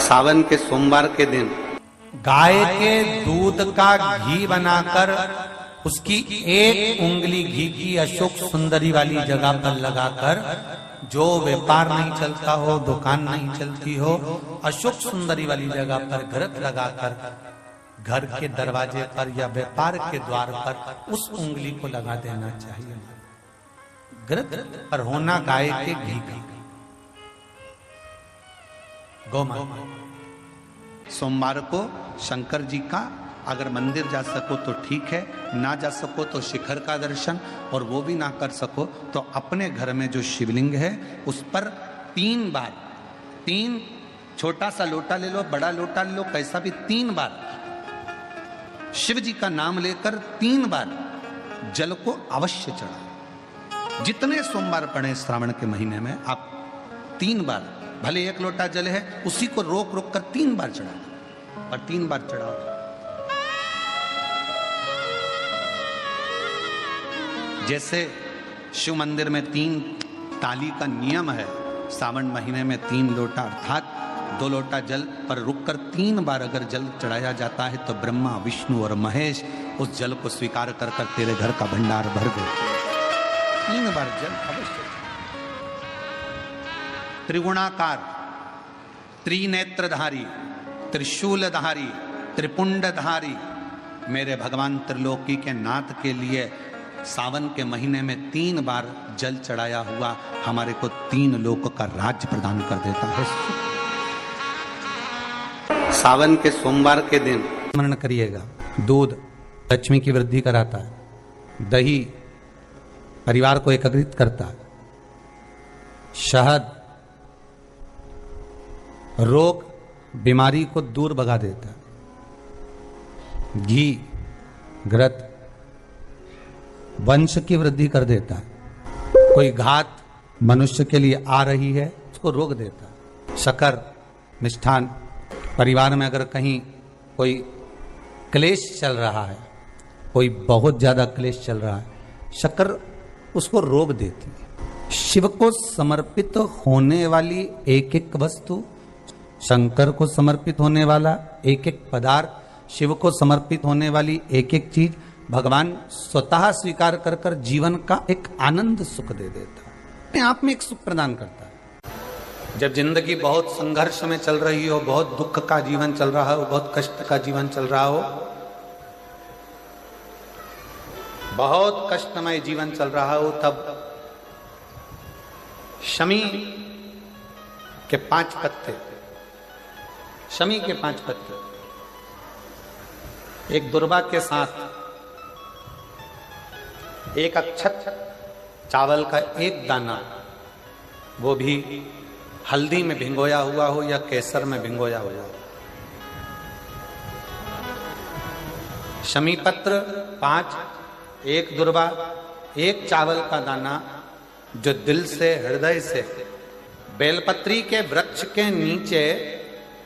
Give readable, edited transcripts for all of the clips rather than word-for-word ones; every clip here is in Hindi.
सावन के सोमवार के दिन गाय के दूध का घी बनाकर उसकी एक उंगली घी की अशोक सुंदरी वाली जगह पर लगाकर, जो व्यापार नहीं चलता हो, दुकान नहीं चलती हो, अशोक सुंदरी वाली जगह पर घृत लगाकर घर के दरवाजे पर या व्यापार के द्वार पर उस उंगली को लगा देना चाहिए। घृत पर होना गाय के घी का। गौमाता सोमवार को शंकर जी का अगर मंदिर जा सको तो ठीक है, ना जा सको तो शिखर का दर्शन, और वो भी ना कर सको तो अपने घर में जो शिवलिंग है उस पर 3 बार, 3 छोटा सा लोटा ले लो, बड़ा लोटा ले लो, कैसा भी 3 बार शिव जी का नाम लेकर 3 बार जल को अवश्य चढ़ा। जितने सोमवार पड़े श्रावण के महीने में आप 3 बार, भले 1 लोटा जल है उसी को रोक रोक कर 3 बार चढ़ा, और 3 बार चढ़ाओ। जैसे शिव मंदिर में 3 ताली का नियम है, सावन महीने में 3 लोटा अर्थात 2 लोटा जल पर रुककर 3 बार अगर जल चढ़ाया जाता है तो ब्रह्मा, विष्णु और महेश उस जल को स्वीकार कर कर तेरे घर का भंडार भर देते। 3 बार जल अवश्य। त्रिगुणाकार, त्रिनेत्रधारी, त्रिशूलधारी, त्रिपुंडधारी मेरे भगवान त्रिलोकी के नाथ के लिए सावन के महीने में 3 बार जल चढ़ाया हुआ हमारे को 3 लोक का राज्य प्रदान कर देता है। सावन के सोमवार के दिन स्मरण करिएगा। दूध लक्ष्मी की वृद्धि कराता है, दही परिवार को एकत्रित करता है, शहद रोग बीमारी को दूर भगा देता है, घी घृत वंश की वृद्धि कर देता है, कोई घात मनुष्य के लिए आ रही है उसको रोक देता है, शक्कर मिष्ठान परिवार में अगर कहीं कोई क्लेश चल रहा है, कोई बहुत ज्यादा क्लेश चल रहा है, शक्कर उसको रोक देती है। शिव को समर्पित होने वाली एक एक वस्तु, शंकर को समर्पित होने वाला एक एक पदार्थ, शिव को समर्पित होने वाली एक एक चीज भगवान स्वतः स्वीकार कर कर जीवन का एक आनंद सुख दे देता है, अपने आप में एक सुख प्रदान करता है। जब जिंदगी बहुत संघर्ष में चल रही हो, बहुत दुख का जीवन चल रहा हो, बहुत कष्ट का जीवन चल रहा हो, बहुत कष्टमय जीवन चल रहा हो, तब शमी के 5 पत्ते, शमी के 5 पत्ते एक दुर्वा के साथ, एक अक्षत चावल का 1 दाना, वो भी हल्दी में भिंगोया हुआ हो या केसर में भिंगोया हुआ हो, शमी पत्र 5, 1 दुर्वा, 1 चावल का दाना, जो दिल से हृदय से बेलपत्री के वृक्ष के नीचे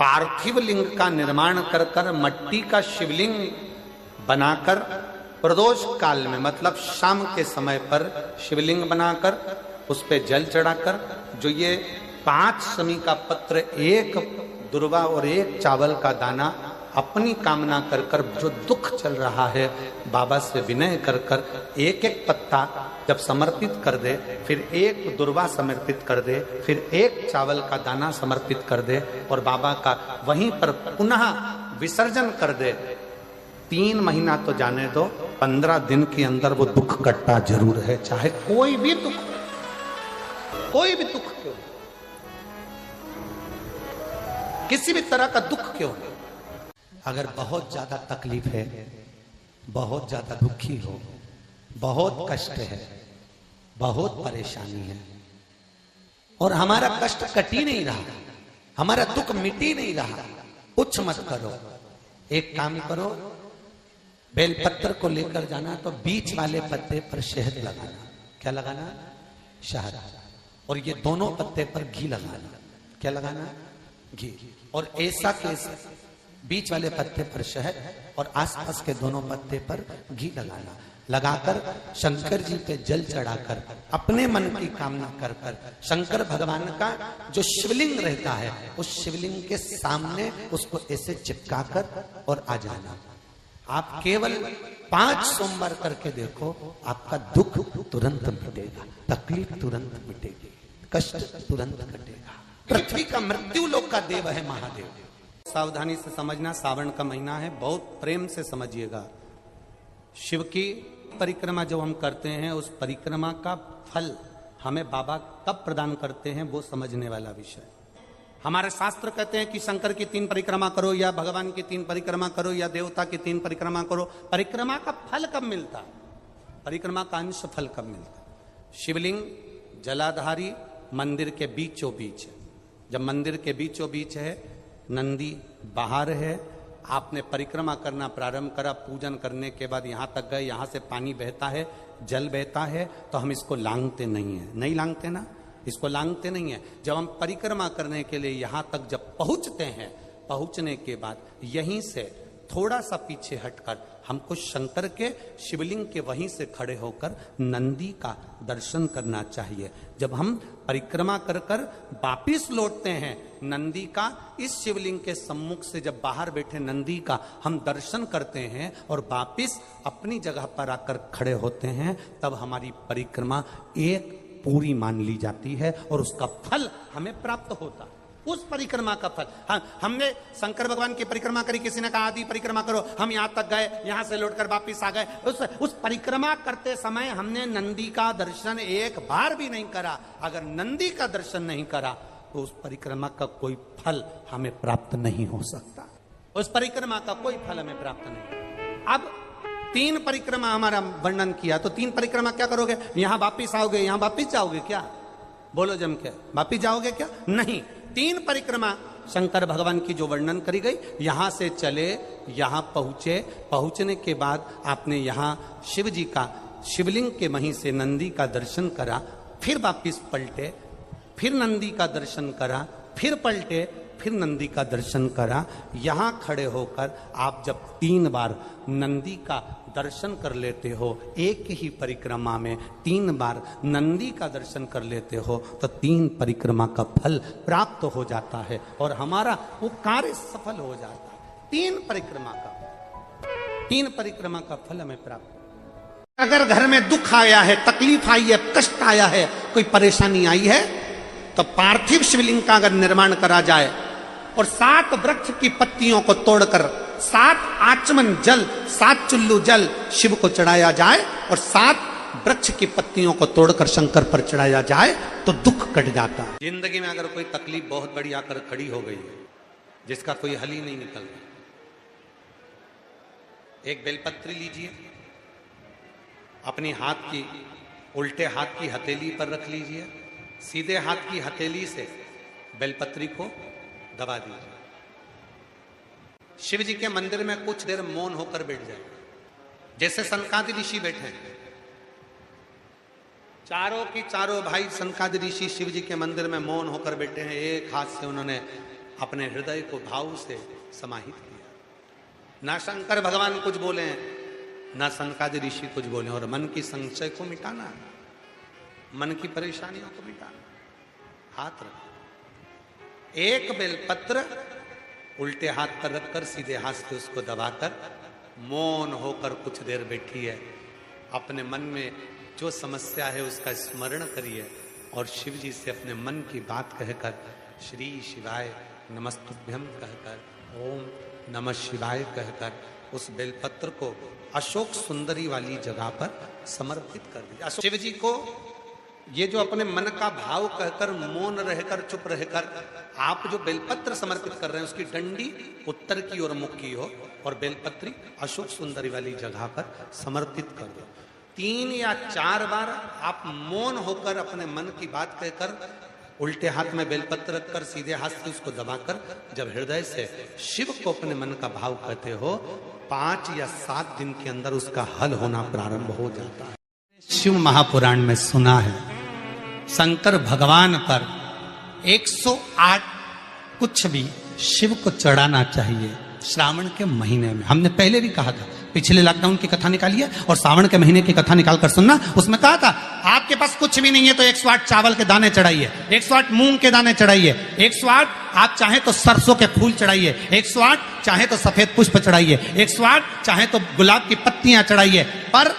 पार्थिव लिंग का निर्माण कर कर मट्टी का शिवलिंग बनाकर प्रदोष काल में, मतलब शाम के समय पर शिवलिंग बनाकर उस पे जल चढ़ाकर, जो ये 5 शमी का पत्र, 1 दुर्वा और 1 चावल का दाना अपनी कामना कर कर, जो दुख चल रहा है बाबा से विनय कर कर एक एक पत्ता जब समर्पित कर दे, फिर 1 दुर्वा समर्पित कर दे, फिर 1 चावल का दाना समर्पित कर दे और बाबा का वहीं पर पुनः विसर्जन कर दे, 3 महीना तो जाने दो, 15 दिन के अंदर वो दुख कटता जरूर है, चाहे कोई भी दुख, कोई भी दुख क्यों, किसी भी तरह का दुख क्यों है। अगर बहुत ज्यादा तकलीफ है, बहुत ज्यादा दुखी हो, बहुत कष्ट है, बहुत परेशानी है और हमारा कष्ट कट ही नहीं रहा, हमारा दुख मिट ही नहीं रहा, कुछ मत करो, एक काम करो, बेलपत्र को लेकर जाना तो बीच वाले पत्ते पर शहद लगाना। क्या लगाना? शहद। और ये दोनों पत्ते पर घी लगाना। क्या लगाना? घी। और ऐसा कैसे? बीच वाले पत्ते पर शहद और आसपास के दोनों पत्ते पर घी लगाना, लगाकर शंकर जी पे जल चढ़ाकर अपने मन की कामना कर कर शंकर भगवान का जो शिवलिंग रहता है उस शिवलिंग के सामने उसको ऐसे चिपका कर और आ जाना। आप केवल 5 सोमवार करके देखो, आपका दुख तुरंत मिटेगा, तकलीफ तुरंत मिटेगी, कष्ट तुरंत कटेगा। पृथ्वी का मृत्यु लोक का देव है महादेव। सावधानी से समझना, सावन का महीना है, बहुत प्रेम से समझिएगा। शिव की परिक्रमा जो हम करते हैं उस परिक्रमा का फल हमें बाबा कब प्रदान करते हैं वो समझने वाला विषय। हमारे शास्त्र कहते हैं कि शंकर की 3 परिक्रमा करो या भगवान की 3 परिक्रमा करो या देवता की 3 परिक्रमा करो। परिक्रमा का फल कब मिलता? परिक्रमा का अंश फल कब मिलता? शिवलिंग जलाधारी मंदिर के बीचों बीच है। जब मंदिर के बीचों बीच है, नंदी बाहर है, आपने परिक्रमा करना प्रारंभ करा, पूजन करने के बाद यहां तक गए, यहां से पानी बहता है, जल बहता है, तो हम इसको लांघते नहीं है, नहीं लांघते ना, इसको लांघते नहीं है। जब हम परिक्रमा करने के लिए यहां तक जब पहुंचते हैं, पहुंचने के बाद यहीं से थोड़ा सा पीछे हटकर हमको शंकर के शिवलिंग के वहीं से खड़े होकर नंदी का दर्शन करना चाहिए। जब हम परिक्रमा कर कर वापिस लौटते हैं, नंदी का इस शिवलिंग के सम्मुख से जब बाहर बैठे नंदी का हम दर्शन करते हैं और वापिस अपनी जगह पर आकर खड़े होते हैं, तब हमारी परिक्रमा एक पूरी मान ली जाती है और उसका फल हमें प्राप्त होता है। उस परिक्रमा का फल, हमने शंकर भगवान की परिक्रमा करी, किसी ने कहा आदि परिक्रमा करो, हम यहां तक गए, यहां से लौटकर वापिस आ गए। उस परिक्रमा करते समय हमने नंदी का दर्शन एक बार भी नहीं करा। अगर नंदी का दर्शन नहीं करा तो उस परिक्रमा का कोई फल हमें प्राप्त नहीं हो सकता। उस परिक्रमा का कोई फल हमें प्राप्त नहीं। अब 3 परिक्रमा हमारा वर्णन किया, तो 3 परिक्रमा क्या करोगे? यहां वापिस आओगे, यहां वापिस जाओगे क्या? बोलो जम के, वापिस जाओगे क्या? नहीं। 3 परिक्रमा शंकर भगवान की जो वर्णन करी गई, यहां से चले, यहां पहुंचे, पहुंचने के बाद आपने यहां शिव जी का शिवलिंग के वहीं से नंदी का दर्शन करा, फिर वापिस पलटे, फिर नंदी का दर्शन करा, फिर पलटे, फिर नंदी का दर्शन करा। यहां खड़े होकर आप जब 3 बार नंदी का दर्शन कर लेते हो, एक ही परिक्रमा में 3 बार नंदी का दर्शन कर लेते हो, तो 3 परिक्रमा का फल प्राप्त हो जाता है और हमारा वो कार्य सफल हो जाता है। 3 परिक्रमा का फल हमें प्राप्त। अगर घर में दुख आया है, तकलीफ आई है, कष्ट आया है, कोई परेशानी आई है, तो पार्थिव शिवलिंग का अगर निर्माण करा जाए और 7 वृक्ष की पत्तियों को तोड़कर 7 आचमन जल, 7 चुल्लू जल शिव को चढ़ाया जाए और 7 वृक्ष की पत्तियों को तोड़कर शंकर पर चढ़ाया जाए तो दुख कट जाता है। जिंदगी में अगर कोई तकलीफ बहुत बड़ी आकर खड़ी हो गई है, जिसका कोई हल ही नहीं निकल रहा, एक बेलपत्री लीजिए, अपनी हाथ की उल्टे हाथ की हथेली पर रख लीजिए, सीधे हाथ की हथेली से बेलपत्री को दबा दीजिए। शिव जी के मंदिर में कुछ देर मौन होकर बैठ जाए, जैसे सनकादि ऋषि बैठे हैं। चारों की चारों भाई सनकादि ऋषि शिव जी के मंदिर में मौन होकर बैठे हैं। एक हाथ से उन्होंने अपने हृदय को भाव से समाहित किया। ना शंकर भगवान कुछ बोले हैं, ना सनकादि ऋषि कुछ बोले, और मन की संशय को मिटाना, मन की परेशानियों को मिटाना। हाथ रखो, एक बेलपत्र उल्टे हाथ पर रखकर सीधे हाथ से उसको दबाकर मौन होकर कुछ देर बैठी है। अपने मन में जो समस्या है उसका स्मरण करिए और शिव जी से अपने मन की बात कहकर श्री शिवाय नमस्तुभ्यम कहकर, ओम नमः शिवाय कहकर उस बेलपत्र को अशोक सुंदरी वाली जगह पर समर्पित कर दीजिए। शिव जी को ये जो अपने मन का भाव कहकर मौन रहकर चुप रहकर आप जो बेलपत्र समर्पित कर रहे हैं, उसकी डंडी उत्तर की ओर मुख की हो और बेलपत्री अशोक सुंदरी वाली जगह पर समर्पित कर दो। 3 या 4 बार आप मौन होकर अपने मन की बात कहकर उल्टे हाथ में बेलपत्र रखकर सीधे हाथ से उसको दबाकर जब हृदय से शिव को अपने मन का भाव कहते हो, 5 या 7 दिन के अंदर उसका हल होना प्रारंभ हो जाता है। शिव महापुराण में सुना है शंकर भगवान पर 108 कुछ भी शिव को चढ़ाना चाहिए। श्रावण के महीने में। हमने पहले भी कहा था, पिछले लॉकडाउन की कथा निकाली है और श्रावण के महीने की कथा निकाल कर सुनना। उसमें कहा था आपके पास कुछ भी नहीं है तो 108 चावल के दाने चढ़ाइए, 108 मूंग के दाने चढ़ाइए, 108 आप चाहे तो सरसों के फूल चढ़ाइए, 108 चाहे तो सफेद पुष्प चढ़ाइए, 108 चाहे तो गुलाब की पत्तियां चढ़ाइए। पर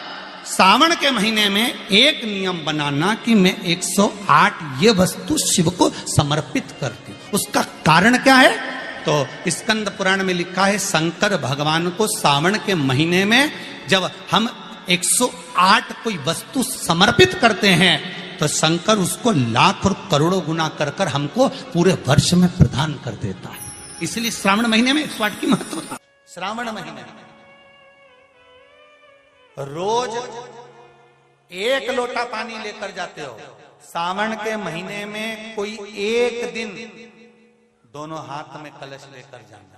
सावन के महीने में एक नियम बनाना कि मैं 108 ये वस्तु शिव को समर्पित करती हूं। उसका कारण क्या है? तो स्कंद पुराण में लिखा है शंकर भगवान को सावन के महीने में जब हम 108 कोई वस्तु समर्पित करते हैं तो शंकर उसको लाख और करोड़ों गुना कर कर हमको पूरे वर्ष में प्रदान कर देता है। इसलिए श्रावण महीने में 108 की महत्वता। श्रावण महीने में रोज 1 लोटा पानी लेकर जाते हो। सावन के महीने में कोई एक दिन दोनों हाथ में कलश लेकर जाना।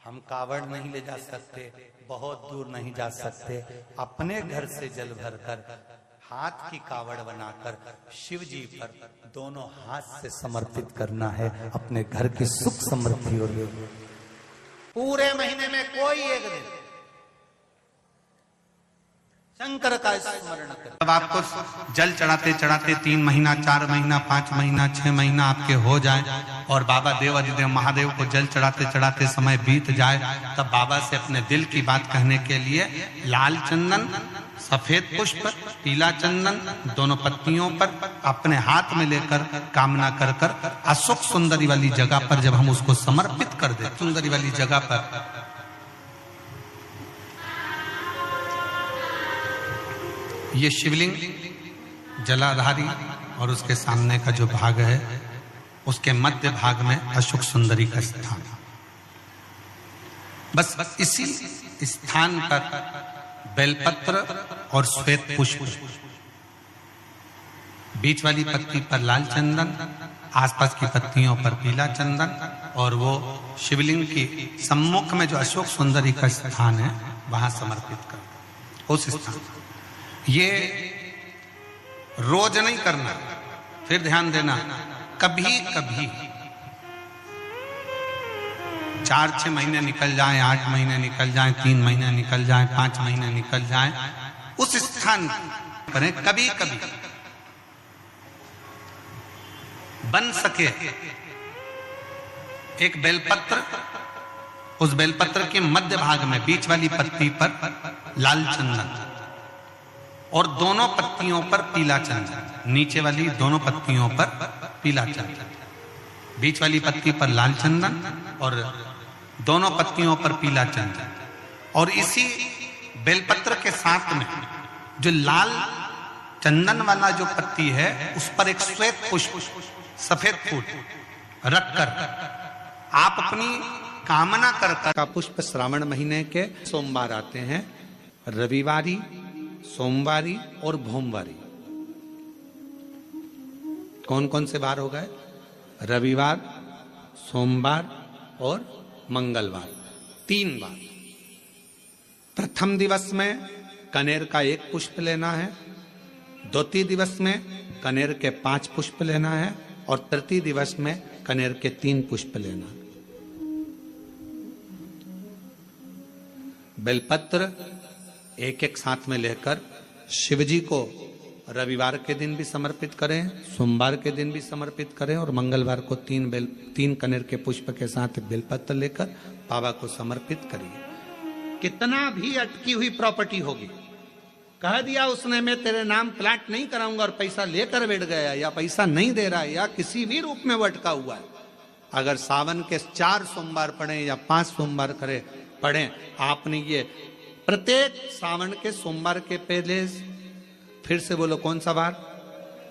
हम कावड़ नहीं ले जा सकते, बहुत दूर नहीं जा सकते, अपने घर से जल भरकर हाथ की कावड़ बनाकर शिव जी पर दोनों हाथ से समर्पित करना है अपने घर की सुख समृद्धि और पूरे महीने में कोई एक दिन शंकर का स्मरण करें। जब आपको जल चढ़ाते चढ़ाते 3 महीना, 4 महीना, 5 महीना, 6 महीना आपके हो जाए और बाबा देव अधिदेव महादेव को जल चढ़ाते चढ़ाते समय बीत जाए, तब बाबा से अपने दिल की बात कहने के लिए लाल चंदन, सफेद पुष्प, पीला चंदन दोनों पत्तियों पर अपने हाथ में लेकर कामना कर कर अशोक सुंदरी वाली जगह पर जब हम उसको समर्पित कर दे, सुंदरी वाली जगह पर ये शिवलिंग जलाधारी और उसके सामने का जो भाग है उसके मध्य भाग में अशोक सुंदरी का स्थान। बस इसी स्थान पर बेलपत्र और श्वेत पुष्प, बीच वाली पत्ती पर लाल चंदन, आसपास की पत्तियों पर पीला चंदन और वो शिवलिंग की सम्मुख में जो अशोक सुंदरी का स्थान है वहां समर्पित कर। उस स्थान ये रोज नहीं करना, फिर ध्यान देना, कभी कभी 4-6 महीने निकल जाएं, 8 महीने निकल जाएं, 3 महीने निकल जाएं, 5 महीने निकल जाएं, उस स्थान पर कभी कभी बन सके एक बेलपत्र, उस बेलपत्र के मध्य भाग में बीच वाली पत्ती पर लाल चंदन और दोनों पत्तियों पर पीला चंदन, नीचे वाली दोनों पत्तियों पर पीला चंदन, बीच वाली पत्ती पर लाल चंदन और दोनों पत्तियों पर पीला चंदन। और इसी बेलपत्र के साथ में जो लाल चंदन वाला जो पत्ती है उस पर एक श्वेत पुष्प, सफेद फूल रखकर आप अपनी कामना कर का पुष्प श्रावण महीने के सोमवार आते हैं, रविवारी, सोमवारी और भोमवारी। कौन कौन से बार हो गए? रविवार, सोमवार और मंगलवार, 3 बार। प्रथम दिवस में कनेर का 1 पुष्प लेना है, द्वितीय दिवस में कनेर के 5 पुष्प लेना है और तृतीय दिवस में कनेर के 3 पुष्प लेना है। बेलपत्र एक साथ में लेकर शिवजी को रविवार के दिन भी समर्पित करें, सोमवार के दिन भी समर्पित करें और मंगलवार को 3 कनेर के पुष्प के साथ बेलपत्र लेकर बाबा को समर्पित करिए। कितना भी अटकी हुई प्रॉपर्टी होगी, कह दिया उसने मैं तेरे नाम प्लाट नहीं कराऊंगा और पैसा लेकर बैठ गया या पैसा नहीं दे रहा है या किसी भी रूप में वो अटका हुआ है, अगर सावन के 4 सोमवार पढ़े या 5 सोमवार पढ़े, आपने ये प्रत्येक सावन के सोमवार के पहले, फिर से बोलो कौन सा बार?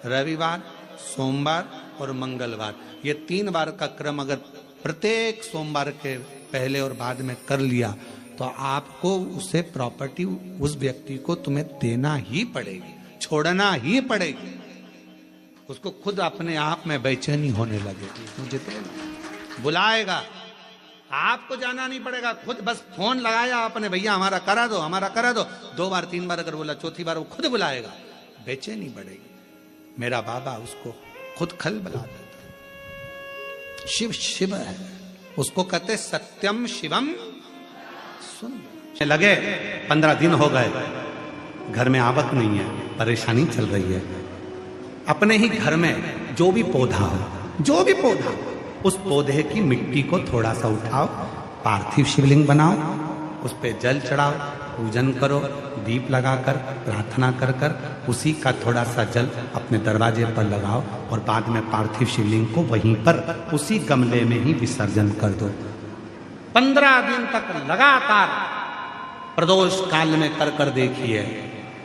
रविवार, सोमवार और मंगलवार, ये 3 बार का क्रम अगर प्रत्येक सोमवार के पहले और बाद में कर लिया तो आपको उसे प्रॉपर्टी उस व्यक्ति को तुम्हें देना ही पड़ेगी, छोड़ना ही पड़ेगी। उसको खुद अपने आप में बेचैनी होने लगेगी, मुझे देना, बुलाएगा, आपको जाना नहीं पड़ेगा, खुद बस फोन लगाया आपने, भैया हमारा करा दो, हमारा करा दो, 2 बार 3 बार अगर बोला, चौथी बार वो खुद बुलाएगा, बेचैनी बढ़ेगी। मेरा बाबा उसको खुद खल बुला देता। शिव शिव है, उसको कहते सत्यम शिवम सुन। लगे 15 दिन हो गए, घर में आवक नहीं है, परेशानी चल रही है। अपने ही घर में जो भी पौधा हो, जो भी पौधा हो, उस पौधे की मिट्टी को थोड़ा सा उठाओ, पार्थिव शिवलिंग बनाओ, उस पे जल चढ़ाओ, पूजन करो, दीप लगाकर प्रार्थना कर कर उसी का थोड़ा सा जल अपने दरवाजे पर लगाओ और बाद में पार्थिव शिवलिंग को वहीं पर उसी गमले में ही विसर्जन कर दो। 15 दिन तक लगातार प्रदोष काल में कर कर देखिए,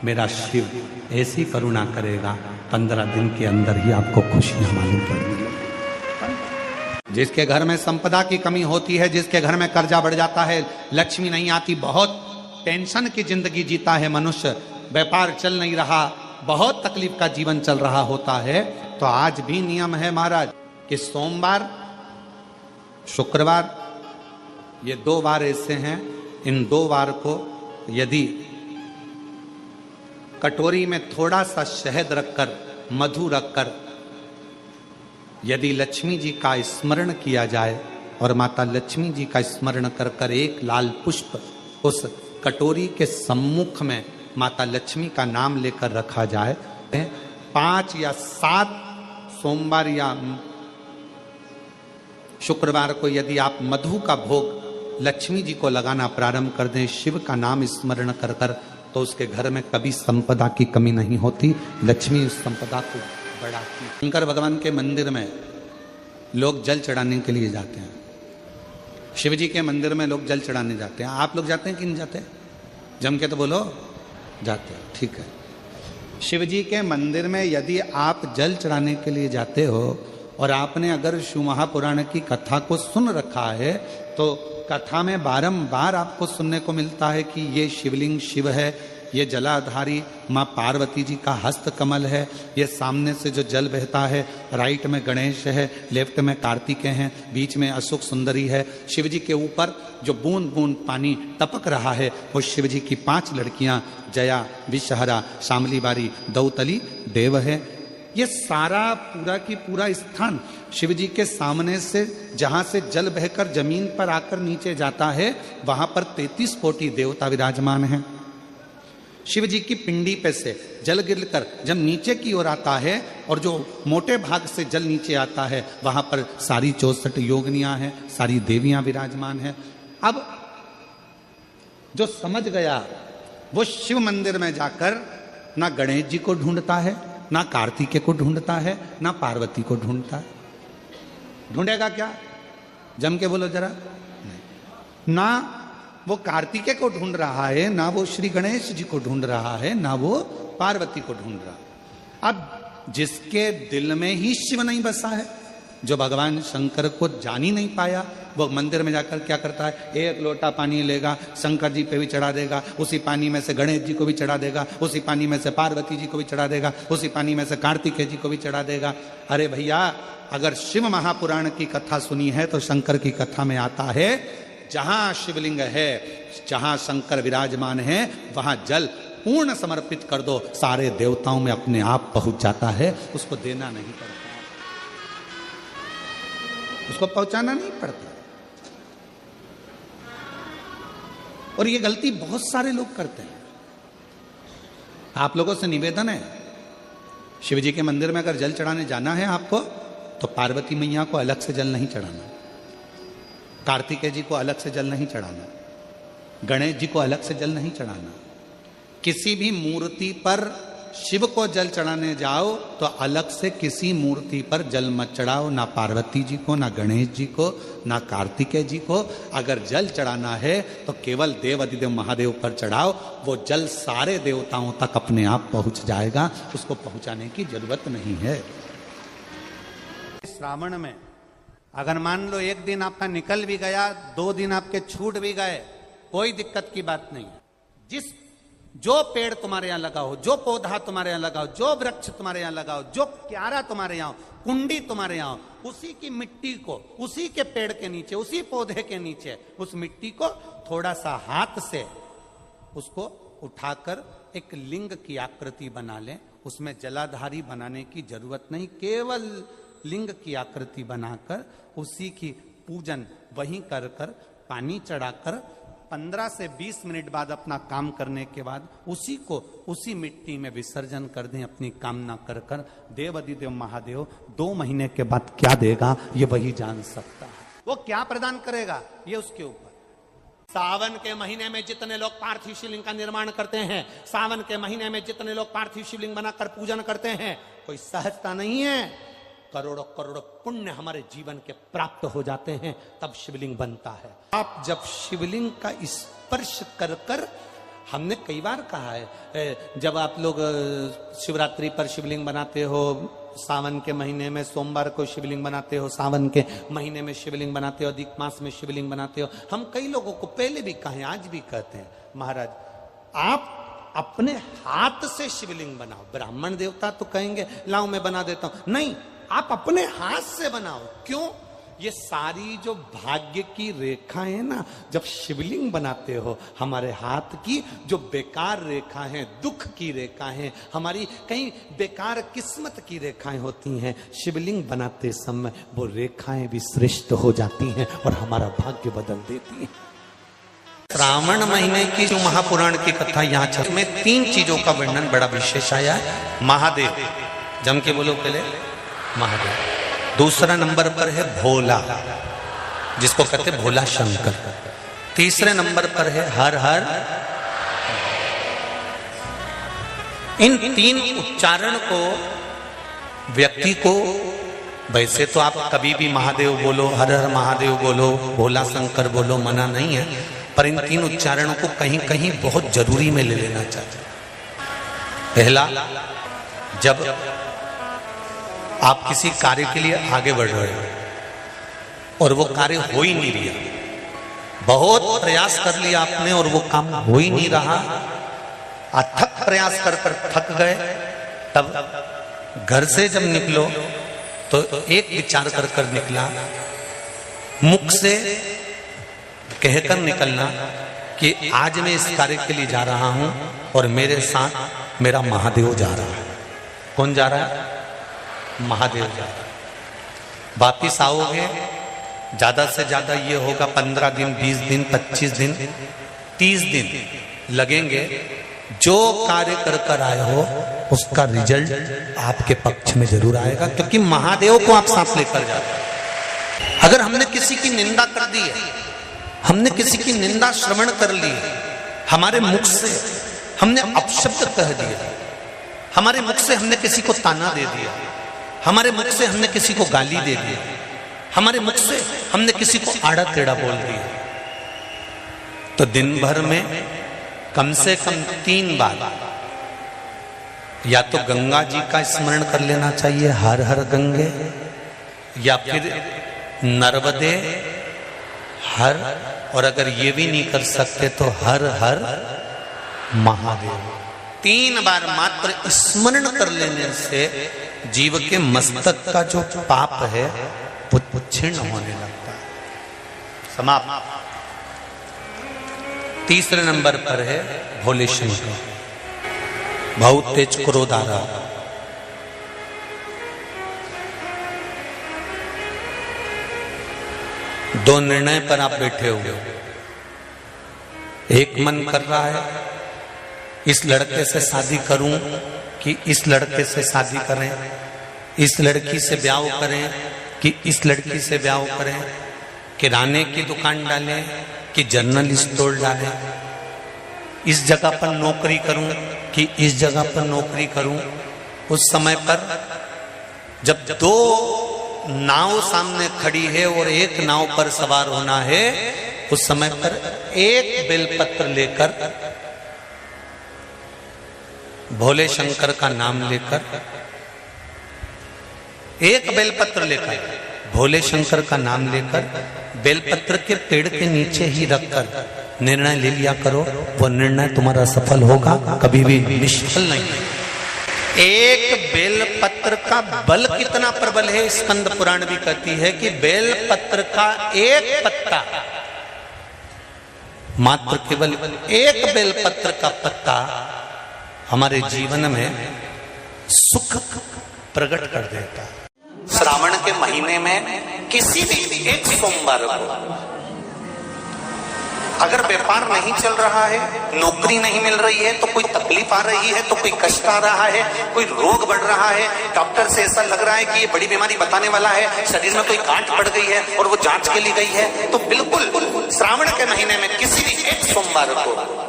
मेरा शिव ऐसी करुणा करेगा, 15 दिन के अंदर ही आपको खुशियां मालूम पड़ेंगी। जिसके घर में संपदा की कमी होती है, जिसके घर में कर्जा बढ़ जाता है, लक्ष्मी नहीं आती, बहुत टेंशन की जिंदगी जीता है मनुष्य, व्यापार चल नहीं रहा, बहुत तकलीफ का जीवन चल रहा होता है, तो आज भी नियम है महाराज कि सोमवार शुक्रवार ये 2 वार ऐसे हैं, इन 2 वार को यदि कटोरी में थोड़ा सा शहद रखकर, मधु रखकर यदि लक्ष्मी जी का स्मरण किया जाए और माता लक्ष्मी जी का स्मरण कर कर एक लाल पुष्प उस कटोरी के सम्मुख में माता लक्ष्मी का नाम लेकर रखा जाए, 5 या 7 सोमवार या शुक्रवार को यदि आप मधु का भोग लक्ष्मी जी को लगाना प्रारंभ कर दें, शिव का नाम स्मरण कर कर, तो उसके घर में कभी संपदा की कमी नहीं होती, लक्ष्मी उस संपदा को बढ़ाती। शंकर भगवान के मंदिर में लोग जल चढ़ाने के लिए जाते हैं, शिव जी के मंदिर में लोग जल चढ़ाने जाते हैं। आप लोग जाते हैं कि नहीं जाते? जम के तो बोलो, जाते हैं, ठीक है। शिव जी के मंदिर में यदि आप जल चढ़ाने के लिए जाते हो और आपने अगर शिव महापुराण की कथा को सुन रखा है, तो कथा में बारंबार आपको सुनने को मिलता है कि ये शिवलिंग शिव है, ये जलाधारी माँ पार्वती जी का हस्त कमल है, ये सामने से जो जल बहता है, राइट में गणेश है, लेफ्ट में कार्तिकेय हैं, बीच में अशोक सुंदरी है, शिव जी के ऊपर जो बूंद बूंद पानी टपक रहा है वो शिव जी की 5 लड़कियां जया, विषहरा, शामली बारी, दौतली, देव है। ये सारा पूरा की पूरा स्थान शिव जी के सामने से जहां से जल बहकर जमीन पर आकर नीचे जाता है, वहां पर 33 कोटि देवता विराजमान हैं। शिव जी की पिंडी पे से जल गिरकर जब नीचे की ओर आता है और जो मोटे भाग से जल नीचे आता है, वहां पर सारी 64 योगिनियां हैं, सारी देवियां विराजमान हैं। अब जो समझ गया वो शिव मंदिर में जाकर ना गणेश जी को ढूंढता है, ना कार्तिकेय को ढूंढता है, ना पार्वती को ढूंढता है। ढूंढेगा क्या? जम के बोलो जरा। ना वो कार्तिकेय को ढूंढ रहा है, ना वो श्री गणेश जी को ढूंढ रहा है, ना वो पार्वती को ढूंढ रहा है। अब जिसके दिल में ही शिव नहीं बसा है, जो भगवान शंकर को जान ही नहीं पाया, वो मंदिर में जाकर क्या करता है? 1 लोटा पानी लेगा, शंकर जी पे भी चढ़ा देगा, उसी पानी में से गणेश जी को भी चढ़ा देगा, उसी पानी में से पार्वती जी को भी चढ़ा देगा, उसी पानी में से कार्तिकेय जी को भी चढ़ा देगा। अरे भैया, अगर शिव महापुराण की कथा सुनी है तो शंकर की कथा में आता है, जहां शिवलिंग है, जहां शंकर विराजमान है, वहां जल पूर्ण समर्पित कर दो, सारे देवताओं में अपने आप पहुंच जाता है, उसको देना नहीं पड़ता, उसको पहुंचाना नहीं पड़ता। और ये गलती बहुत सारे लोग करते हैं। आप लोगों से निवेदन है, शिव जी के मंदिर में अगर जल चढ़ाने जाना है आपको, तो पार्वती मैया को अलग से जल नहीं चढ़ाना, कार्तिकेय जी को अलग से जल नहीं चढ़ाना, गणेश जी को अलग से जल नहीं चढ़ाना। किसी भी मूर्ति पर शिव को जल चढ़ाने जाओ तो अलग से किसी मूर्ति पर जल मत चढ़ाओ, ना पार्वती जी को, ना गणेश जी को, ना कार्तिकेय जी को। अगर जल चढ़ाना है तो केवल देव अधिदेव महादेव पर चढ़ाओ, वो जल सारे देवताओं तक अपने आप पहुंच जाएगा, उसको पहुंचाने की जरूरत नहीं है। श्रावण में अगर मान लो 1 दिन आपका निकल भी गया, 2 दिन आपके छूट भी गए, कोई दिक्कत की बात नहीं। जो पेड़ तुम्हारे यहां लगा हो, जो पौधा तुम्हारे यहां लगा हो, जो वृक्ष तुम्हारे यहां लगा हो, जो क्यारा तुम्हारे यहां हो, कुंडी तुम्हारे यहां हो, उसी की मिट्टी को, उसी के पेड़ के नीचे, उसी पौधे के नीचे, उस मिट्टी को थोड़ा सा हाथ से उसको उठाकर एक लिंग की आकृति बना लें। उसमें जलाधारी बनाने की जरूरत नहीं, केवल लिंग की आकृति बनाकर उसी की पूजन वहीं कर कर पानी चढ़ाकर 15 से 20 मिनट बाद अपना काम करने के बाद उसी को उसी मिट्टी में विसर्जन कर दें अपनी कामना कर कर। देव अधिदेव महादेव 2 महीने के बाद क्या देगा ये वही जान सकता है। वो क्या प्रदान करेगा ये उसके ऊपर। सावन के महीने में जितने लोग पार्थिव शिवलिंग का निर्माण करते हैं, सावन के महीने में जितने लोग पार्थिव शिवलिंग बनाकर पूजन करते हैं, कोई सहजता नहीं है। करोड़ों करोड़ों पुण्य हमारे जीवन के प्राप्त हो जाते हैं, तब शिवलिंग बनता है। आप जब शिवलिंग का स्पर्श कर कर, हमने कई बार कहा है, जब आप लोग शिवरात्रि पर शिवलिंग बनाते हो, सावन के महीने में सोमवार को शिवलिंग बनाते हो, सावन के महीने में शिवलिंग बनाते हो, अधिक मास में शिवलिंग बनाते हो, हम कई लोगों को पहले भी कहे आज भी कहते हैं, महाराज आप अपने हाथ से शिवलिंग बनाओ। ब्राह्मण देवता तो कहेंगे लाओ मैं बना देता हूं, नहीं, आप अपने हाथ से बनाओ। क्यों? ये सारी जो भाग्य की रेखा है ना, जब शिवलिंग बनाते हो, हमारे हाथ की जो बेकार रेखा है, दुख की रेखा है, हमारी कहीं बेकार किस्मत की रेखाएं होती हैं, शिवलिंग बनाते समय वो रेखाएं भी श्रेष्ठ हो जाती हैं और हमारा भाग्य बदल देती हैं। श्रावण महीने की जो महापुराण की कथा यहाँ चल में 3 चीजों का वर्णन बड़ा विशेष आया है। महादेव, जम के बोलो पहले, महादेव। दूसरा नंबर पर है भोला, जिसको कहते भोला शंकर। तीसरे नंबर पर है हर हर। इन 3 उच्चारण को व्यक्ति को, वैसे तो आप कभी भी महादेव बोलो, हर हर महादेव बोलो, भोला शंकर बोलो, मना नहीं है, पर इन 3 उच्चारणों को कहीं कहीं बहुत जरूरी में ले लेना चाहिए। पहला, जब आप किसी कार्य के लिए आगे बढ़ रहे हो और वो कार्य हो ही नहीं रहा, बहुत प्रयास कर लिया आपने और वो काम हो ही नहीं रहा, अथक प्रयास कर कर थक गए, तब घर से जब निकलो तो एक विचार कर कर निकला, मुख से कहकर निकलना कि आज मैं इस कार्य के लिए जा रहा हूं और मेरे साथ मेरा महादेव जा रहा है। कौन जा रहा है? महादेव जा रहा है। वापिस आओगे, ज्यादा से ज्यादा ये होगा 15 दिन, 20 दिन, 25 दिन, 30 दिन लगेंगे। जो कार्य कर कर आए हो उसका रिजल्ट आपके पक्ष में जरूर आएगा, क्योंकि महादेव को आप साथ लेकर जाते हैं। अगर हमने किसी की निंदा कर दी है, हमने किसी की निंदा श्रवण कर ली, हमारे मुख से हमने अपशब्द कह दिया, हमारे मुख से हमने किसी को ताना दे दिया, हमारे मुख से हमने किसी को गाली दे दी, हमारे मुख से हमने किसी को आड़ा टेढ़ा बोल दिया, तो दिन भर में कम से कम 3 बार या तो गंगा जी का स्मरण कर लेना चाहिए, हर हर गंगे, या फिर नर्मदे हर, और अगर ये भी नहीं कर सकते तो हर हर महादेव। 3 बार मात्र स्मरण कर लेने से जीव के मस्तक का जो पाप है वो क्षीण होने लगता है, समाप्त। तीसरे नंबर पर है भोले शंकर, बहुत तेज क्रोध आ रहा, दो निर्णय पर आप बैठे हुए हो। एक मन कर रहा है इस लड़के से शादी करूं कि इस लड़के से शादी करें, इस लड़की से ब्याह करें कि इस लड़की से ब्याह करें, किराने की दुकान डालें कि जनरल स्टोर डालें, इस जगह पर नौकरी करूं कि इस जगह पर नौकरी करूं। उस समय पर जब 2 नाव सामने खड़ी है और एक नाव पर सवार होना है, उस समय पर एक बेलपत्र लेकर, भोले शंकर का नाम लेकर, एक बेलपत्र लेकर, भोले शंकर का नाम लेकर, बेलपत्र के पेड़ के नीचे ही रखकर निर्णय ले लिया करो, वो निर्णय तुम्हारा सफल होगा, कभी भी निष्फल नहीं। एक बेलपत्र का बल कितना प्रबल है, स्कंद पुराण भी कहती है कि बेलपत्र का एक पत्ता, मात्र केवल एक बेलपत्र का पत्ता हमारे जीवन में सुख प्रकट कर देता है। श्रावण के महीने में किसी भी एक सोमवार को अगर व्यापार नहीं चल रहा है, नौकरी नहीं मिल रही है, तो कोई तकलीफ आ रही है, तो कोई कष्ट आ रहा है, कोई रोग बढ़ रहा है, डॉक्टर से ऐसा लग रहा है कि ये बड़ी बीमारी बताने वाला है, शरीर में कोई गांठ पड़ गई है और वो जांच के लिए गई है, तो बिल्कुल श्रावण के महीने में किसी भी एक सोमवार को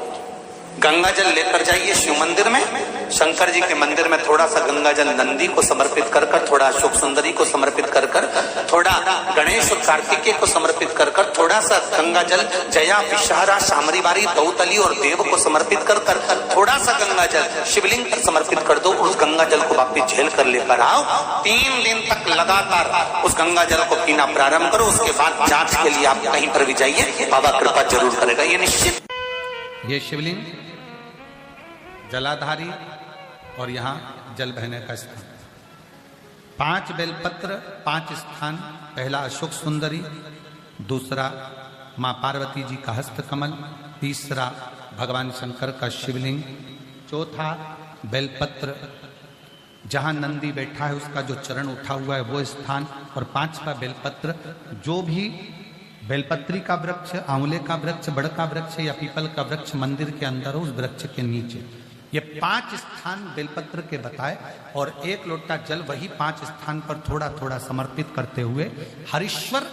गंगा जल लेकर जाइए शिव मंदिर में, शंकर जी के मंदिर में थोड़ा सा गंगा जल नंदी को समर्पित कर कर, थोड़ा अशोक सुंदरी को समर्पित कर कर, थोड़ा गणेश और कार्तिकेय को समर्पित कर कर, थोड़ा सा गंगा जल जया विषहारा शामरी बारी दौतली और देव को समर्पित कर कर, थोड़ा सा गंगा जल शिवलिंग पर समर्पित कर दो। उस गंगा जल को वापिस झेल कर लेकर आओ। 3 दिन तक लगातार उस गंगा जल को पीना प्रारंभ करो। उसके बाद जांच के लिए आप कहीं पर भी जाइए, बाबा कृपा जरूर करेगा, ये निश्चित। ये शिवलिंग जलाधारी और यहाँ जल बहने का स्थान। 5 बेलपत्र, 5 स्थान। पहला अशोक सुंदरी, दूसरा माँ पार्वती जी का हस्त कमल, तीसरा भगवान शंकर का शिवलिंग, चौथा बेलपत्र जहाँ नंदी बैठा है उसका जो चरण उठा हुआ है वो स्थान, और 5वां बेलपत्र जो भी बेलपत्री का वृक्ष, आंवले का वृक्ष, बड़ का वृक्ष या पीपल का वृक्ष मंदिर के अंदर हो, उस वृक्ष के नीचे। ये 5 स्थान बेलपत्र के बताए, और 1 लोटा जल वही 5 स्थान पर थोड़ा थोड़ा समर्पित करते हुए हरीश्वर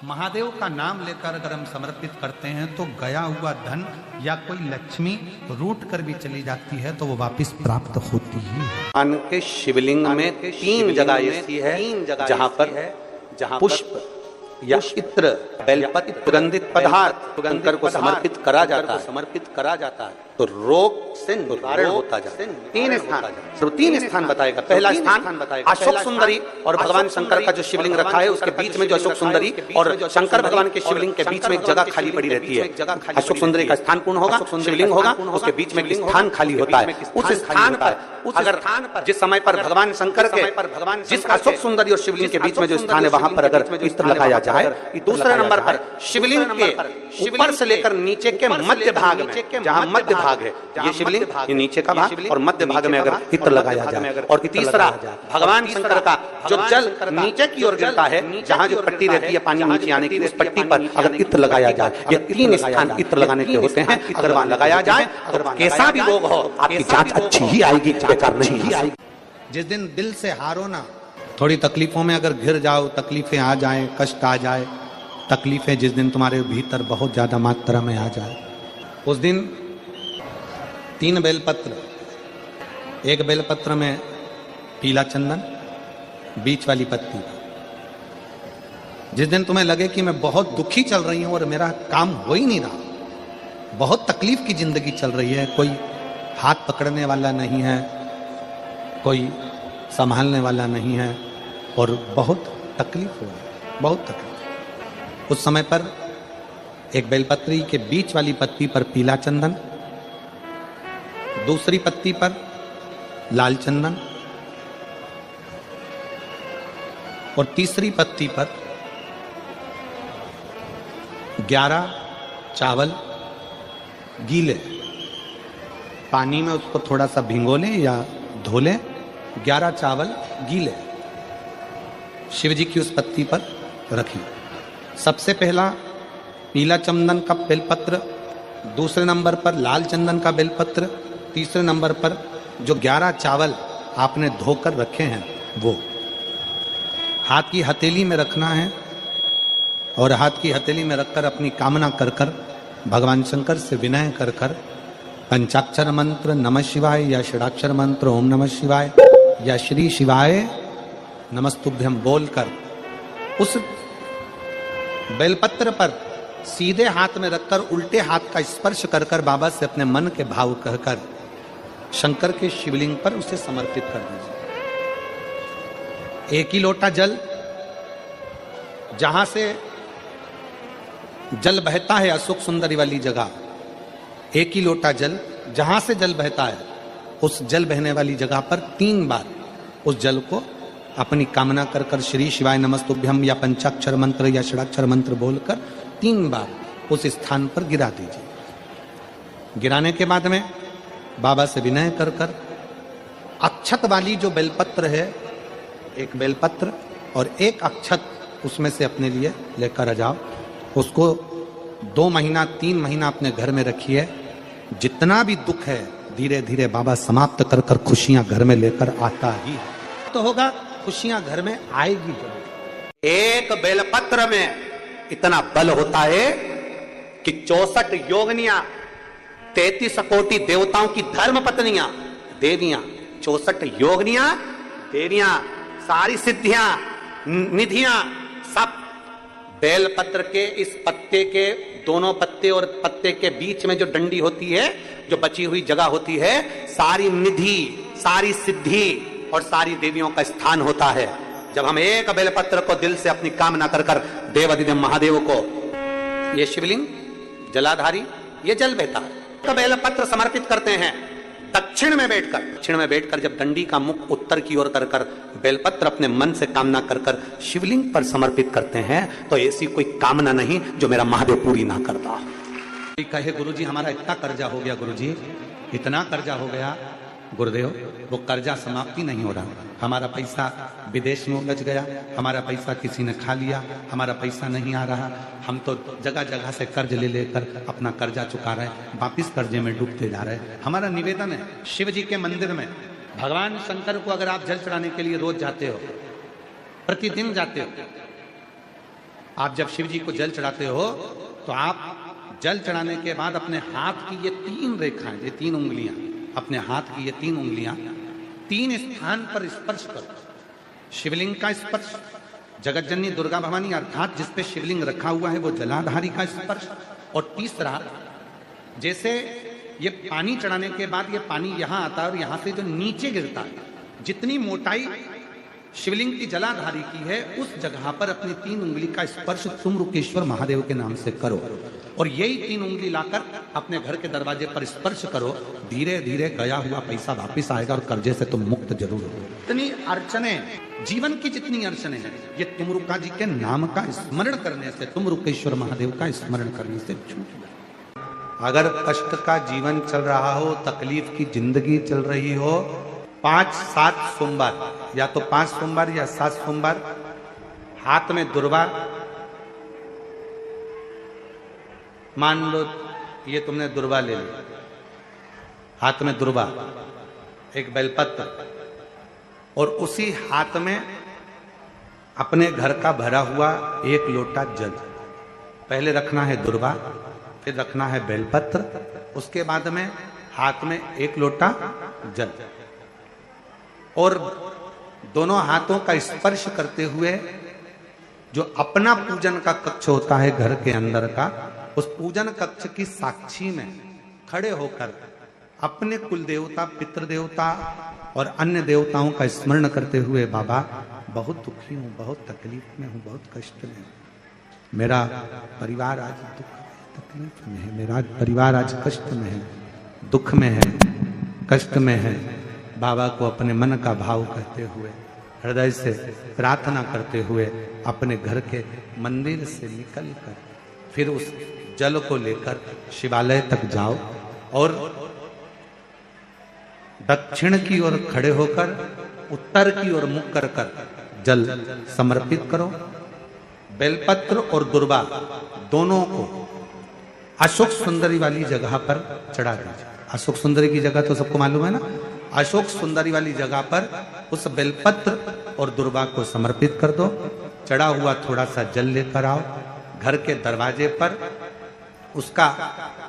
महादेव का नाम लेकर अगर हम समर्पित करते हैं तो गया हुआ धन या कोई लक्ष्मी रूट कर भी चली जाती है तो वो वापस प्राप्त होती है। भगवान के शिवलिंग में 3 जगह ऐसी है जहाँ पर पुष्प या इत्र, बेलपत्र, सुगंधित पदार्थ शंकर को समर्पित करा जाता है तो रोग से निवारण होता जाता है। 3 स्थान, सिर्फ 3 स्थान बताएगा। पहला स्थान अशोक सुंदरी, और भगवान शंकर का जो शिवलिंग रखा है उसके बीच में जो अशोक सुंदरी और शंकर भगवान के शिवलिंग के बीच में एक जगह खाली पड़ी रहती है। अशोक सुंदरी का स्थान पूर्ण होगा, शिवलिंग होगा, उसके बीच में एक स्थान खाली होता है। उस स्थान पर अगर जिस समय पर भगवान शंकर के जिस अशोक सुंदरी और शिवलिंग के बीच में जो स्थान है वहां पर अगर इत्र लगाया जाए, दूसरे नंबर पर शिवलिंग के ऊपर से लेकर नीचे के मध्य भाग में, जहां मध्य भाग है ये शिवलिंग, ये नीचे का भाग, और मध्य भाग में अगर इत्र लगाया जाए, और तीसरा भगवान शंकर का जो जल नीचे की ओर गिरता है, जहां जो पट्टी रहती है पानी नीचे आने की, उस पट्टी पर अगर इत्र लगाया जाए, ये 3 स्थान इत्र लगाने के होते हैं। अगर वहां लगाया जाए अगर कैसा भी रोग हो आपकी जांच अच्छी ही आएगी, बेकार नहीं आएगी। जिस दिन दिल से हारो ना, थोड़ी तकलीफों में अगर घिर जाओ, तकलीफें आ जाए, कष्ट आ जाए, तकलीफें जिस दिन तुम्हारे भीतर बहुत ज्यादा मात्रा में आ जाए, उस दिन 3 बेलपत्र, 1 बेलपत्र में पीला चंदन, बीच वाली पत्ती। जिस दिन तुम्हें लगे कि मैं बहुत दुखी चल रही हूं और मेरा काम हो ही नहीं रहा, बहुत तकलीफ की जिंदगी चल रही है, कोई हाथ पकड़ने वाला नहीं है, कोई संभालने वाला नहीं है, और बहुत तकलीफ हो रही, बहुत तकलीफ। उस समय पर एक बेलपत्री के बीच वाली पत्ती पर पीला चंदन, दूसरी पत्ती पर लाल चंदन, और तीसरी पत्ती पर 11 चावल गीले, पानी में उसको थोड़ा सा भिगो लें या धो लें, 11 चावल गीले शिव जी की उस पत्ती पर रखिए। सबसे पहला पीला चंदन का बेलपत्र, दूसरे नंबर पर लाल चंदन का बेलपत्र, तीसरे नंबर पर जो 11 चावल आपने धोकर रखे हैं वो हाथ की हथेली में रखना है, और हाथ की हथेली में रखकर अपनी कामना कर कर भगवान शंकर से विनय कर कर पंचाक्षर मंत्र नमः शिवाय या षडाक्षर मंत्र ओम नमः शिवाय या श्री शिवाय नमस्तुभ्यम बोलकर उस बेलपत्र पर सीधे हाथ में रखकर उल्टे हाथ का स्पर्श कर कर बाबा से अपने मन के भाव कहकर शंकर के शिवलिंग पर उसे समर्पित कर दीजिए। 1 ही लोटा जल, जहां से जल बहता है अशोक सुंदरी वाली जगह, 1 ही लोटा जल, जहां से जल बहता है उस जल बहने वाली जगह पर 3 बार उस जल को अपनी कामना कर कर श्री शिवाय नमस्तुभ्यम या पंचाक्षर मंत्र या षडाक्षर मंत्र बोलकर 3 बार उस स्थान पर गिरा दीजिए। गिराने के बाद में बाबा से विनय कर कर अक्षत वाली जो बेलपत्र है, 1 बेलपत्र और 1 अक्षत उसमें से अपने लिए लेकर आ जाओ। उसको 2 महीना 3 महीना अपने घर में रखिए। जितना भी दुख है धीरे धीरे बाबा समाप्त कर कर खुशियां घर में लेकर आता ही तो होगा, खुशियां घर में आएगी जरूर। एक बेलपत्र में इतना बल होता है कि 64 योगनियां, 33 कोटि देवताओं की धर्म पत्नियां, देवियां, 64 योगनियां, देवियां, सारी सिद्धियां, निधियां, सब बेलपत्र के इस पत्ते के दोनों पत्ते और पत्ते के बीच में जो डंडी होती है, जो बची हुई जगह होती है, सारी निधि, सारी सिद्धि और सारी देवियों का स्थान होता है। जब हम एक बेलपत्र को दिल से अपनी कामना कर कर देवाधिदेव महादेव को, ये शिवलिंग जलाधारी, ये जल बहता है, तो बेलपत्र समर्पित करते हैं दक्षिण में बैठकर जब डंडी का मुख उत्तर की ओर कर कर बेलपत्र अपने मन से कामना कर कर शिवलिंग पर समर्पित करते हैं, तो ऐसी कोई कामना नहीं जो मेरा महादेव पूरी ना करता। कहे गुरुजी हमारा इतना कर्जा हो गया, गुरुजी इतना कर्जा हो गया गुरुदेव, वो कर्जा समाप्ति नहीं हो रहा। हमारा पैसा विदेश में उलझ गया, हमारा पैसा किसी ने खा लिया, हमारा पैसा नहीं आ रहा, हम तो जगह जगह से कर्ज ले लेकर अपना कर्जा चुका रहे, वापिस कर्जे में डूबते जा रहे। हमारा निवेदन है शिव जी के मंदिर में भगवान शंकर को अगर आप जल चढ़ाने के लिए रोज जाते हो, प्रतिदिन जाते हो, आप जब शिव जी को जल चढ़ाते हो तो आप जल चढ़ाने के बाद अपने हाथ की ये 3 रेखाएं, ये 3 उंगलियां, अपने हाथ की ये 3 उंगलियां 3 स्थान पर स्पर्श करो। शिवलिंग का स्पर्श, जगत जननी दुर्गा भवानी अर्थात जिस पे शिवलिंग रखा हुआ है वो जलाधारी का स्पर्श, और तीसरा जैसे ये पानी चढ़ाने के बाद ये पानी यहां आता है और यहां से जो नीचे गिरता है, जितनी मोटाई शिवलिंग की जलाधारी की है उस जगह पर अपनी 3 उंगली का स्पर्श तुमरुकेश्वर महादेव के नाम से करो, और यही 3 उंगली लाकर अपने घर के दरवाजे पर स्पर्श करो। धीरे धीरे गया हुआ पैसा वापिस आएगा और कर्जे से तुम मुक्त जरूर हो। इतनी अड़चने, जीवन की जितनी अड़चने हैं, ये तुमरुका जी के नाम का स्मरण करने से, तुमरुकेश्वर महादेव का स्मरण करने से छूट जाए। अगर कष्ट का जीवन चल रहा हो, तकलीफ की जिंदगी चल रही हो, 5-7 सोमवार, या तो 5 सोमवार या 7 सोमवार, हाथ में दुर्वा, मान लो ये तुमने दुर्वा ले लिया, हाथ में दुर्वा, एक बेलपत्र, और उसी हाथ में अपने घर का भरा हुआ 1 लोटा जल। पहले रखना है दुर्वा, फिर रखना है बेलपत्र, उसके बाद में हाथ में 1 लोटा जल, और दोनों हाथों का स्पर्श करते हुए जो अपना पूजन का कक्ष होता है घर के अंदर का, उस पूजन कक्ष की साक्षी में खड़े होकर अपने कुल देवता, पितृ देवता और अन्य देवताओं का स्मरण करते हुए, बाबा बहुत दुखी हूं, बहुत तकलीफ में हूं, बहुत कष्ट में हूं, मेरा परिवार आज दुख में, तकलीफ में है, मेरा परिवार आज कष्ट में है, दुख में है, कष्ट में है। बाबा को अपने मन का भाव कहते हुए, हृदय से प्रार्थना करते हुए अपने घर के मंदिर से निकलकर फिर उस जल को लेकर शिवालय तक जाओ और दक्षिण की ओर खड़े होकर उत्तर की ओर मुख कर कर जल समर्पित करो। बेलपत्र और दुर्वा दोनों को अशोक सुंदरी वाली जगह पर चढ़ा दीजिए। अशोक सुंदरी की जगह तो सबको मालूम है ना, अशोक सुंदरी वाली जगह पर उस बेलपत्र और दुर्वा को समर्पित कर दो। चढ़ा हुआ थोड़ा सा जल लेकर आओ, घर के दरवाजे पर उसका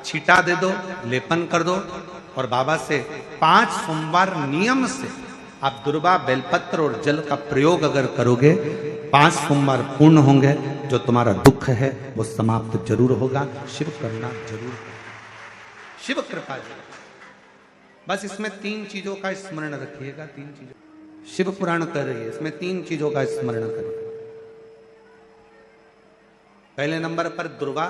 छींटा दे दो, लेपन कर दो, और बाबा से 5 सोमवार नियम से आप दुर्वा, बेलपत्र और जल का प्रयोग अगर करोगे, 5 सोमवार पूर्ण होंगे, जो तुम्हारा दुख है वो समाप्त जरूर होगा। शिव करुणा जरूर, शिव कृपा जरूर। बस इसमें 3 चीजों का स्मरण रखिएगा। 3 चीजों शिव पुराण कर रही है, इसमें 3 चीजों का स्मरण करिए। पहले नंबर पर दुर्वा,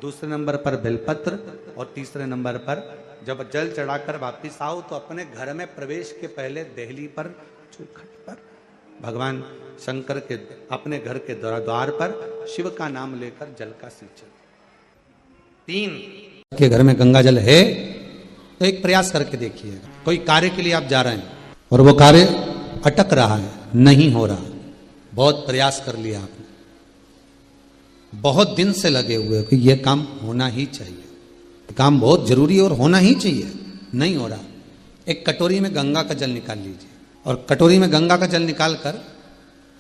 दूसरे नंबर पर बेलपत्र, और तीसरे नंबर पर जब जल चढ़ाकर वापिस आओ तो अपने घर में प्रवेश के पहले देहली पर, चौखट पर भगवान शंकर के अपने घर के द्वार पर शिव का नाम लेकर जल का सिंचन। 3 के घर में गंगा जल है तो एक प्रयास करके देखिएगा। कोई कार्य के लिए आप जा रहे हैं और वो कार्य अटक रहा है, नहीं हो रहा, बहुत प्रयास कर लिया आपने, बहुत दिन से लगे हुए हो कि यह काम होना ही चाहिए, काम बहुत जरूरी है और होना ही चाहिए, नहीं हो रहा। एक कटोरी में गंगा का जल निकाल लीजिए और कटोरी में गंगा का जल निकाल कर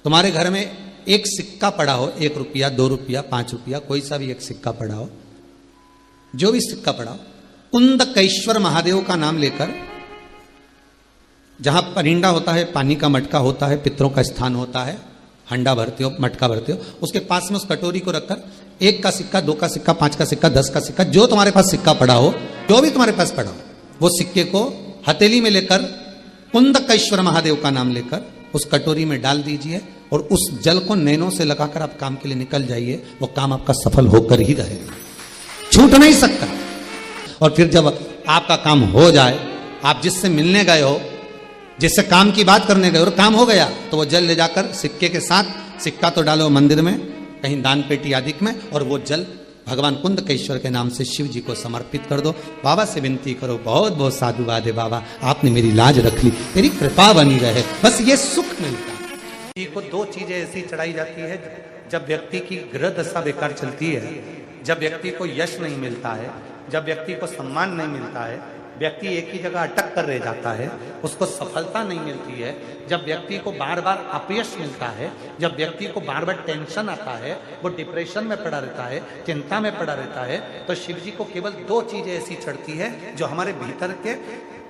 तुम्हारे घर में एक सिक्का पड़ा हो, 1 रुपया, 2 रुपया, 5 रुपया, कोई सा भी एक सिक्का पड़ा हो, जो भी सिक्का पड़ा हो, कुंदकेश्वर महादेव का नाम लेकर, जहां परिंडा होता है, पानी का मटका होता है, पितरों का स्थान होता है, हंडा भरते हो, मटका भरते हो, उसके पास में उस कटोरी को रखकर 1 का सिक्का, 2 का सिक्का, 5 का सिक्का, 10 का सिक्का, जो तुम्हारे पास सिक्का पड़ा हो, जो भी तुम्हारे पास पड़ा हो, वो सिक्के को हथेली में लेकर कुंदकेश्वर महादेव का नाम लेकर उस कटोरी में डाल दीजिए और उस जल को नैनों से लगाकर आप काम के लिए निकल जाइए। वो काम आपका सफल होकर ही रहेगा, छूट नहीं सकता। और फिर जब आपका काम हो जाए, आप जिससे मिलने गए हो, जिससे काम की बात करने गए और काम हो गया, तो वो जल ले जाकर सिक्के के साथ, सिक्का तो डालो मंदिर में, कहीं दान पेटी आदि में, और वो जल भगवान कुंदकेश्वर के नाम से शिव जी को समर्पित कर दो। बाबा से विनती करो, बहुत बहुत साधुवाद है बाबा, आपने मेरी लाज रख ली, मेरी कृपा बनी रहे, बस ये सुख मिलता है। को 2 चीजें ऐसी चढ़ाई जाती है जब व्यक्ति की ग्रह दशा बेकार चलती है, जब व्यक्ति को यश नहीं मिलता है, जब व्यक्ति को सम्मान नहीं मिलता है, व्यक्ति एक ही जगह अटक कर रह जाता है, उसको सफलता नहीं मिलती है, जब व्यक्ति को बार बार अपयश मिलता है, जब व्यक्ति को बार बार टेंशन आता है, वो डिप्रेशन में पड़ा रहता है, चिंता में पड़ा रहता है, तो शिव जी को केवल 2 चीजें ऐसी चढ़ती है जो हमारे भीतर के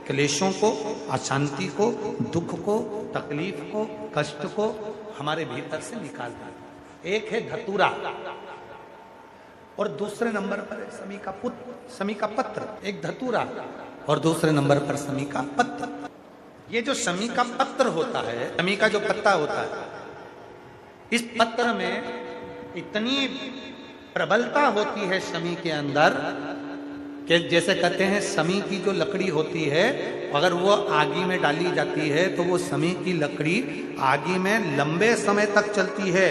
क्लेशों को, अशांति को, दुख को, तकलीफ को, कष्ट को हमारे भीतर से निकालता है। एक है धतूरा और दूसरे नंबर पर है समी का पत्र। एक धतूरा और दूसरे नंबर पर समी का पत्र। ये जो समी का पत्र होता है, समी का जो पत्ता होता है, इस पत्र में इतनी प्रबलता होती है समी के अंदर कि जैसे कहते हैं समी की जो लकड़ी होती है, अगर वो आगी में डाली जाती है तो वो समी की लकड़ी आगी में लंबे समय तक चलती है,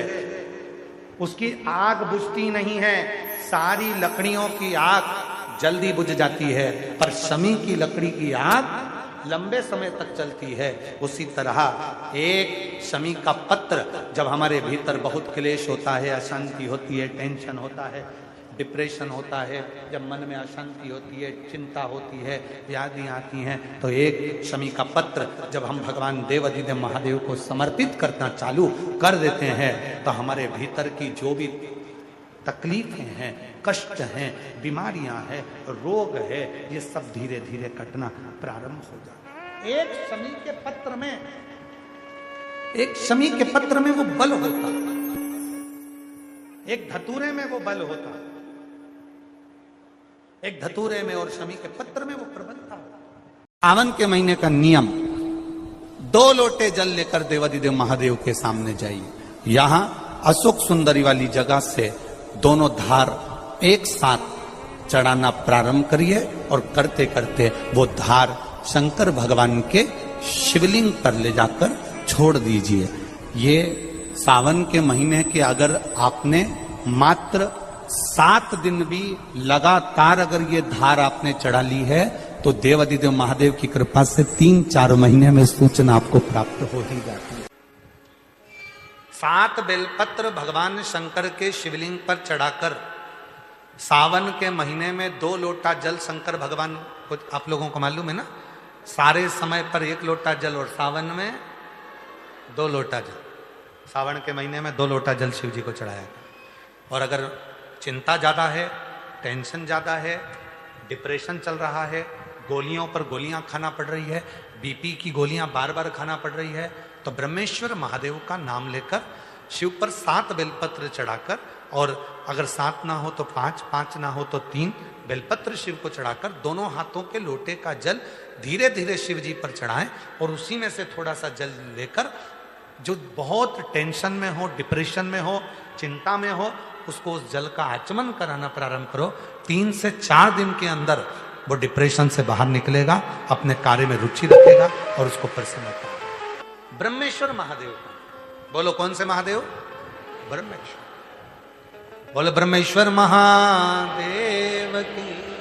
उसकी आग बुझती नहीं है। सारी लकड़ियों की आग जल्दी बुझ जाती है, पर समी की लकड़ी की आग लंबे समय तक चलती है। उसी तरह एक समी का पत्र, जब हमारे भीतर बहुत क्लेश होता है, अशांति होती है, टेंशन होता है, डिप्रेशन होता है, जब मन में अशांति होती है, चिंता होती है, व्याधियां आती हैं, तो एक शमी का पत्र जब हम भगवान देवाधिदेव महादेव को समर्पित करना चालू कर देते हैं, तो हमारे भीतर की जो भी तकलीफें हैं, कष्ट हैं, बीमारियां हैं, रोग है, ये सब धीरे धीरे कटना प्रारंभ हो जाता है। एक शमी के पत्र में वो बल होता है, एक धतूरे में वो बल होता है, एक धतूरे में और शमी के पत्र में वो प्रबलता होता। सावन के महीने का नियम, 2 लोटे जल लेकर देवाधिदेव महादेव के सामने जाइए। यहां अशोक सुंदरी वाली जगह से दोनों धार एक साथ चढ़ाना प्रारंभ करिए और करते करते वो धार शंकर भगवान के शिवलिंग पर ले जाकर छोड़ दीजिए। ये सावन के महीने के अगर आपने मात्र 7 दिन भी लगातार अगर ये धार आपने चढ़ा ली है, तो देवाधिदेव महादेव की कृपा से 3-4 महीने में सूचना आपको प्राप्त हो ही जाती है। 7 बेलपत्र भगवान शंकर के शिवलिंग पर चढ़ाकर सावन के महीने में 2 लोटा जल शंकर भगवान को, आप लोगों को मालूम है ना, सारे समय पर 1 लोटा जल और सावन में 2 लोटा जल। सावन के महीने में 2 लोटा जल शिव जी को चढ़ाया। और अगर चिंता ज़्यादा है, टेंशन ज़्यादा है, डिप्रेशन चल रहा है, गोलियों पर गोलियां खाना पड़ रही है, बीपी की गोलियां बार बार खाना पड़ रही है, तो ब्रह्मेश्वर महादेव का नाम लेकर शिव पर 7 बेलपत्र चढ़ाकर, और अगर 7 ना हो तो 5, 5 ना हो तो 3 बेलपत्र शिव को चढ़ाकर दोनों हाथों के लोटे का जल धीरे धीरे शिव जी पर चढ़ाएं, और उसी में से थोड़ा सा जल लेकर जो बहुत टेंशन में हो, डिप्रेशन में हो, चिंता में हो, उसको उस जल का आचमन कराना प्रारंभ करो। 3 से 4 दिन के अंदर वो डिप्रेशन से बाहर निकलेगा, अपने कार्य में रुचि रखेगा और उसको प्रसन्न करेगा। ब्रह्मेश्वर महादेव, बोलो कौन से महादेव? ब्रह्मेश्वर। बोलो ब्रह्मेश्वर महादेव की।